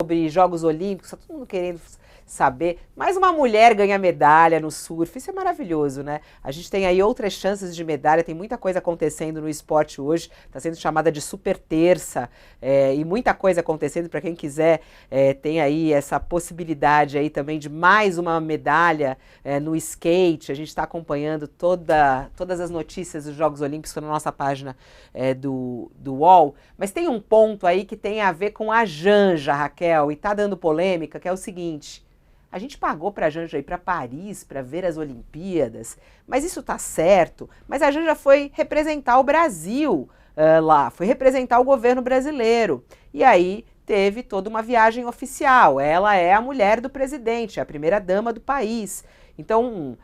sobre Jogos Olímpicos, tá todo mundo querendo saber. Mais uma mulher ganha medalha no surf, isso é maravilhoso, né? A gente tem aí outras chances de medalha, tem muita coisa acontecendo no esporte hoje, está sendo chamada de super terça, e muita coisa acontecendo. Para quem quiser, tem aí essa possibilidade aí também de mais uma medalha no skate. A gente está acompanhando todas as notícias dos Jogos Olímpicos na nossa página do UOL, mas tem um ponto aí que tem a ver com a Janja, Raquel, e tá dando polêmica, que é o seguinte: a gente pagou para a Janja ir para Paris para ver as Olimpíadas, mas isso tá certo? Mas a Janja foi representar o Brasil lá, foi representar o governo brasileiro. E aí teve toda uma viagem oficial. Ela é a mulher do presidente, é a primeira-dama do país. Então,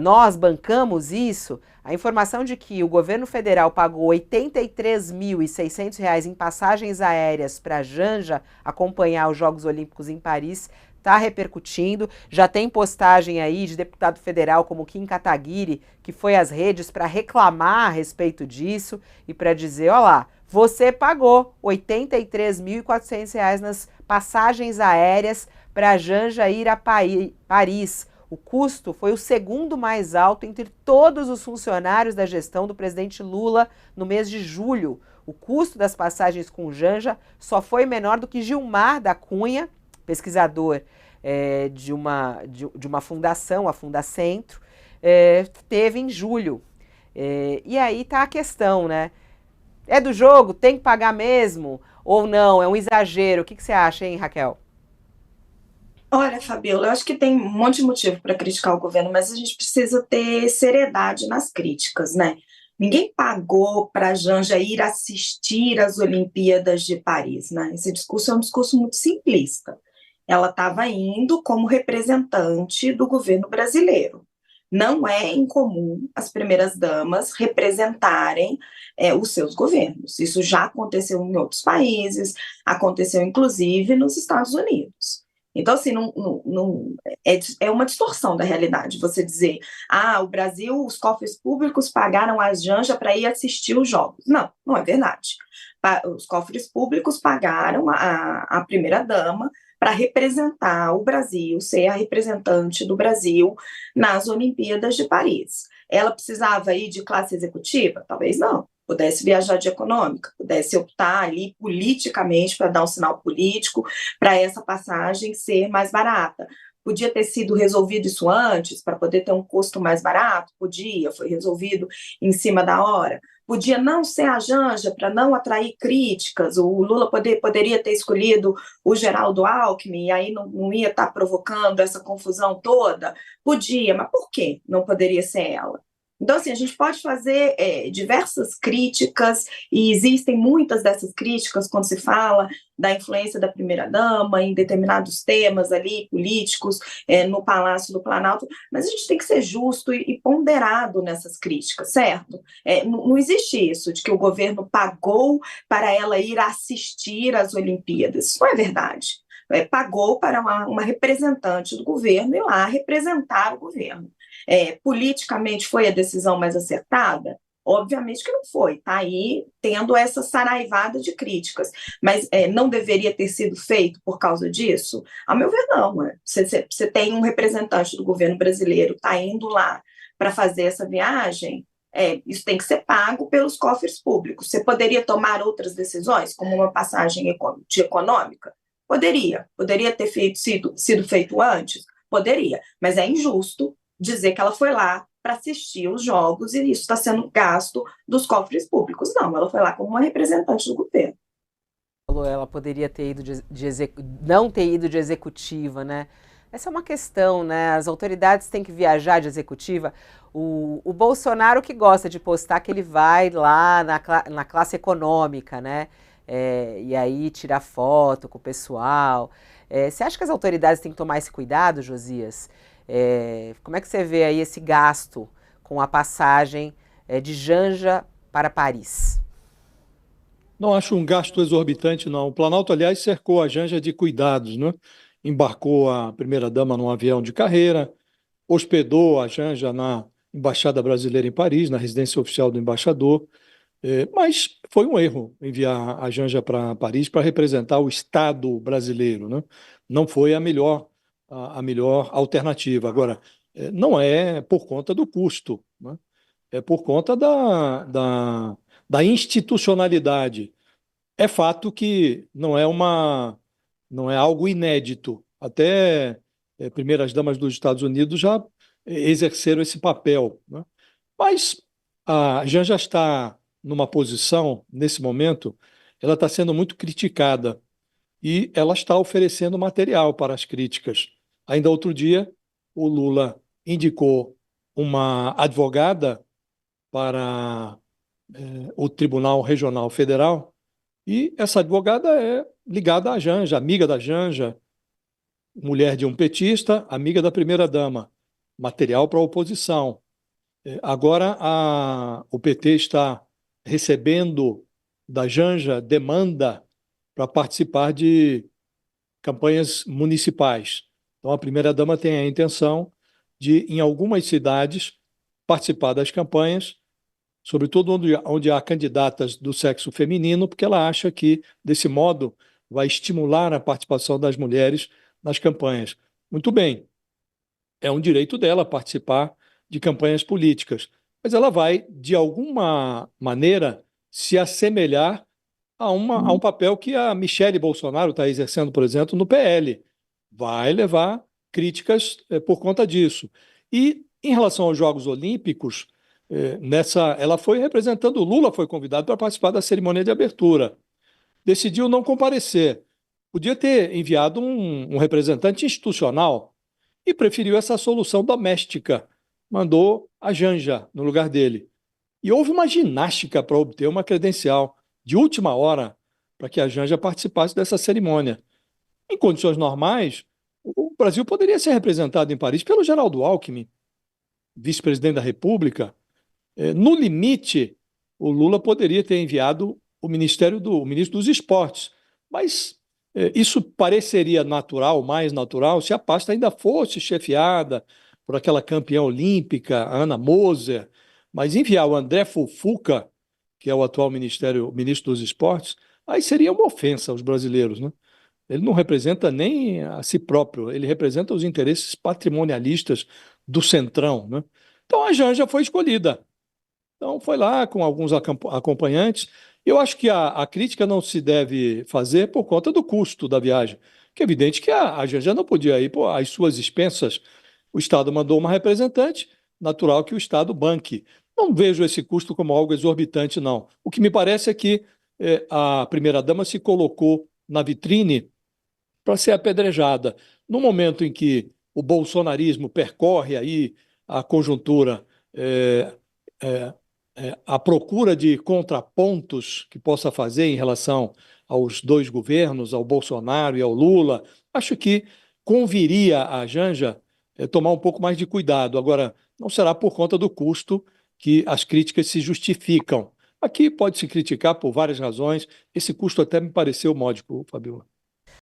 nós bancamos isso. A informação de que o governo federal pagou R$ 83.600 em passagens aéreas para a Janja acompanhar os Jogos Olímpicos em Paris está repercutindo. Já tem postagem aí de deputado federal como Kim Kataguiri, que foi às redes para reclamar a respeito disso e para dizer: ó lá, você pagou R$ 83.400 nas passagens aéreas para a Janja ir a Paris. O custo foi o segundo mais alto entre todos os funcionários da gestão do presidente Lula no mês de julho. O custo das passagens com Janja só foi menor do que Gilmar da Cunha, pesquisador de uma fundação, a Fundacentro, teve em julho. E aí está a questão, né? É do jogo? Tem que pagar mesmo? Ou não? É um exagero? O que você acha, hein, Raquel? Olha, Fabiola, eu acho que tem um monte de motivo para criticar o governo, mas a gente precisa ter seriedade nas críticas, né? Ninguém pagou para a Janja ir assistir às Olimpíadas de Paris, né? Esse discurso é um discurso muito simplista. Ela estava indo como representante do governo brasileiro. Não é incomum as primeiras-damas representarem os seus governos. Isso já aconteceu em outros países, aconteceu inclusive nos Estados Unidos. Então, assim, é uma distorção da realidade você dizer: ah, o Brasil, os cofres públicos pagaram a Janja para ir assistir os jogos. Não, não é verdade. Os cofres públicos pagaram a primeira-dama para representar o Brasil, ser a representante do Brasil nas Olimpíadas de Paris. Ela precisava ir de classe executiva? Talvez não. Pudesse viajar de econômica, pudesse optar ali politicamente para dar um sinal político para essa passagem ser mais barata. Podia ter sido resolvido isso antes, para poder ter um custo mais barato? Podia, foi resolvido em cima da hora. Podia não ser a Janja para não atrair críticas. O Lula poderia ter escolhido o Geraldo Alckmin e aí não ia estar provocando essa confusão toda. Podia, mas por que não poderia ser ela? Então, assim, a gente pode fazer diversas críticas, e existem muitas dessas críticas quando se fala da influência da primeira-dama em determinados temas ali, políticos, no Palácio do Planalto, mas a gente tem que ser justo e ponderado nessas críticas, certo? Não existe isso de que o governo pagou para ela ir assistir às Olimpíadas. Isso não é verdade. Pagou para uma representante do governo ir lá representar o governo. Politicamente foi a decisão mais acertada? Obviamente que não foi, está aí tendo essa saraivada de críticas, mas não deveria ter sido feito por causa disso? A meu ver, não. Você tem um representante do governo brasileiro, está indo lá para fazer essa viagem, isso tem que ser pago pelos cofres públicos. Você poderia tomar outras decisões, como uma passagem de econômica? Poderia ter sido feito antes? Poderia, mas é injusto dizer que ela foi lá para assistir os jogos e isso está sendo gasto dos cofres públicos. Não, ela foi lá como uma representante do governo. Ela poderia ter ido não ter ido de executiva, né? Essa é uma questão, né? As autoridades têm que viajar de executiva. O Bolsonaro que gosta de postar que ele vai lá na classe econômica, né? E aí tirar foto com o pessoal. Você acha que as autoridades têm que tomar esse cuidado, Josias? Como é que você vê aí esse gasto com a passagem de Janja para Paris? Não acho um gasto exorbitante, não. O Planalto, aliás, cercou a Janja de cuidados, né? Embarcou a primeira-dama num avião de carreira, hospedou a Janja na Embaixada Brasileira em Paris, na residência oficial do embaixador, Mas foi um erro enviar a Janja para Paris para representar o Estado brasileiro, né? Não foi a melhor alternativa. Agora, não é por conta do custo, né? É por conta da institucionalidade. É fato que não é algo inédito. Até primeiras damas dos Estados Unidos já exerceram esse papel, né? Mas a Janja está numa posição, nesse momento, ela está sendo muito criticada e ela está oferecendo material para as críticas. Ainda outro dia, o Lula indicou uma advogada para o Tribunal Regional Federal e essa advogada é ligada à Janja, amiga da Janja, mulher de um petista, amiga da primeira-dama, material para a oposição. Agora o PT está recebendo da Janja demanda para participar de campanhas municipais. Então, a primeira-dama tem a intenção de, em algumas cidades, participar das campanhas, sobretudo onde há candidatas do sexo feminino, porque ela acha que, desse modo, vai estimular a participação das mulheres nas campanhas. Muito bem, é um direito dela participar de campanhas políticas, mas ela vai, de alguma maneira, se assemelhar a um papel que a Michele Bolsonaro está exercendo, por exemplo, no PL. Vai levar críticas por conta disso. E, em relação aos Jogos Olímpicos, ela foi representando, o Lula foi convidado para participar da cerimônia de abertura. Decidiu não comparecer. Podia ter enviado um representante institucional e preferiu essa solução doméstica. Mandou a Janja no lugar dele. E houve uma ginástica para obter uma credencial de última hora para que a Janja participasse dessa cerimônia. Em condições normais, o Brasil poderia ser representado em Paris pelo Geraldo Alckmin, vice-presidente da República. No limite, o Lula poderia ter enviado o ministro dos Esportes, mas isso pareceria natural, mais natural, se a pasta ainda fosse chefiada por aquela campeã olímpica, Ana Moser, mas enviar o André Fufuca, que é o atual ministro dos Esportes, aí seria uma ofensa aos brasileiros, né? Ele não representa nem a si próprio, ele representa os interesses patrimonialistas do Centrão, né? Então a Janja foi escolhida. Então, foi lá com alguns acompanhantes. Eu acho que a crítica não se deve fazer por conta do custo da viagem, que é evidente que a Janja não podia ir às suas expensas. O Estado mandou uma representante, natural que o Estado banque. Não vejo esse custo como algo exorbitante, não. O que me parece é que a primeira-dama se colocou na vitrine para ser apedrejada. No momento em que o bolsonarismo percorre aí a conjuntura, é, é, a procura de contrapontos que possa fazer em relação aos dois governos, ao Bolsonaro e ao Lula, acho que conviria a Janja tomar um pouco mais de cuidado. Agora, não será por conta do custo que as críticas se justificam. Aqui pode se criticar por várias razões. Esse custo até me pareceu módico, Fabiola.